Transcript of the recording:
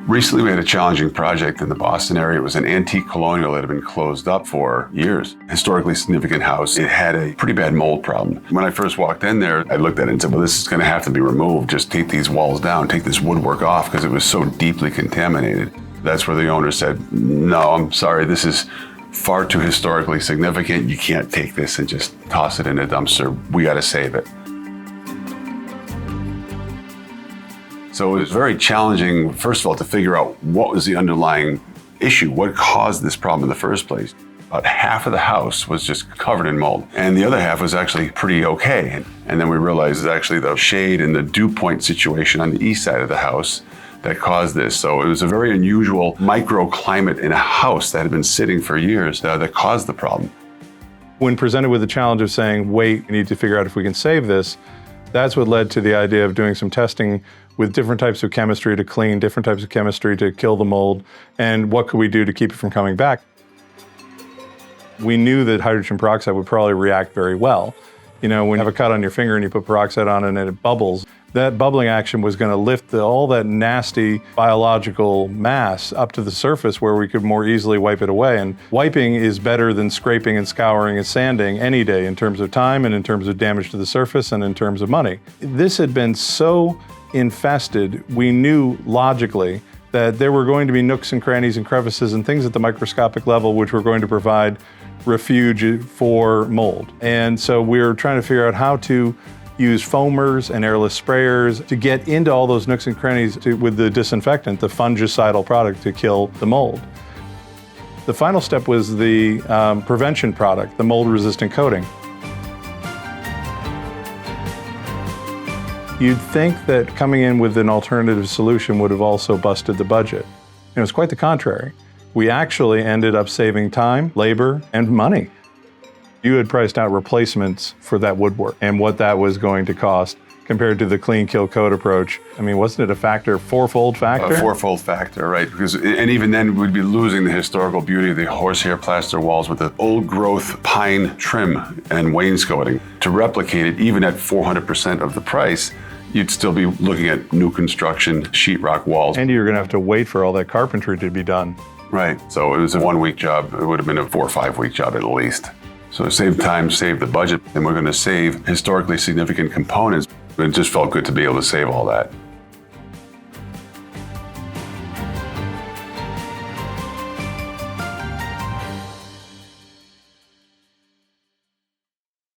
Recently, we had a challenging project in the Boston area. It was an antique colonial that had been closed up for years. Historically significant house. It had a pretty bad mold problem. When I first walked in there, I looked at it and said, well, this is going to have to be removed. Just take these walls down, take this woodwork off, because it was so deeply contaminated. That's where the owner said, no, I'm sorry, this is far too historically significant. You can't take this and just toss it in a dumpster. We got to save it. So it was very challenging, first of all, to figure out what was the underlying issue, what caused this problem in the first place. About half of the house was just covered in mold, and the other half was actually pretty okay. And then we realized it's actually the shade and the dew point situation on the east side of the house that caused this. So it was a very unusual microclimate in a house that had been sitting for years that caused the problem. When presented with the challenge of saying, wait, we need to figure out if we can save this, that's what led to the idea of doing some testing with different types of chemistry to clean, different types of chemistry to kill the mold, and what could we do to keep it from coming back. We knew that hydrogen peroxide would probably react very well. You know, when you have a cut on your finger and you put peroxide on it and it bubbles, that bubbling action was going to lift all that nasty biological mass up to the surface where we could more easily wipe it away. And wiping is better than scraping and scouring and sanding any day in terms of time and in terms of damage to the surface and in terms of money. This had been so infested, we knew logically that there were going to be nooks and crannies and crevices and things at the microscopic level which were going to provide refuge for mold. And so we were trying to figure out how to use foamers and airless sprayers to get into all those nooks and crannies with the disinfectant, the fungicidal product, to kill the mold. The final step was the prevention product, the mold-resistant coating. You'd think that coming in with an alternative solution would have also busted the budget. It was quite the contrary. We actually ended up saving time, labor, and money. You had priced out replacements for that woodwork and what that was going to cost compared to the clean, kill, coat approach. I mean, wasn't it a fourfold factor? A fourfold factor, right. And even then, we'd be losing the historical beauty of the horsehair plaster walls with the old growth pine trim and wainscoting. To replicate it, even at 400% of the price, you'd still be looking at new construction sheetrock walls. And you're going to have to wait for all that carpentry to be done. Right. So it was a 1-week job. It would have been a 4 or 5 week job at least. So save time, save the budget, and we're going to save historically significant components. It just felt good to be able to save all that.